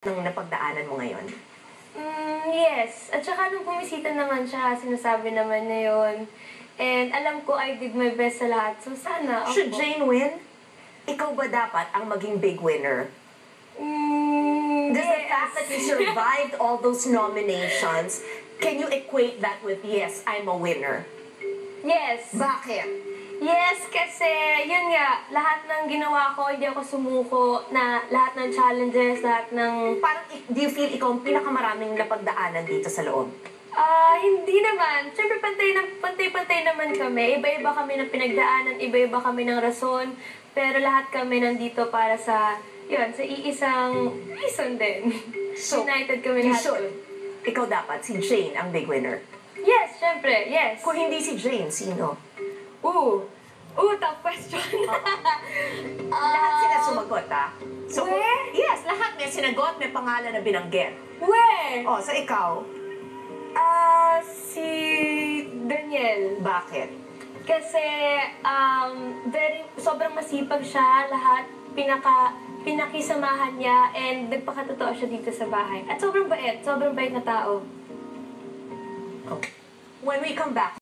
ng napagdaanan mo ngayon? Yes. At saka nung bumisita naman siya, sinasabi naman niya yun. And alam ko I did my best sa lahat. So sana ako. Should Jane win? Ikaw ba dapat ang maging big winner? Does the fact that you survived all those nominations, can you equate that with, yes, I'm a winner? Yes. Bakit? Yes, kasi yun nga, lahat ng ginawa ko, hindi ako sumuko, na lahat ng challenges, lahat ng... Parang, do you feel ikaw ang pinakamaraming napagdaanan dito sa loob? Hindi naman. Siyempre, pantay-pantay naman kami. Iba-iba kami ng pinagdaanan, iba-iba kami ng rason. Pero lahat kami nandito para sa, yun, sa iisang reason din. So, United kami you lahat. should. Ikaw dapat, si Jane ang big winner. Yes, siyempre, yes. Kung hindi si Jane, sino? Tough question. Lahat sila sumagot, So, Weh? yes, lahat may sinagot, may pangalan na binanggit. Weh! Oh, so ikaw, Si Daniel. bakit? Kasi, sobrang masipag siya, lahat, pinakisamahan niya, and nagpakatotoo siya dito sa bahay. At sobrang bait na tao. When we come back,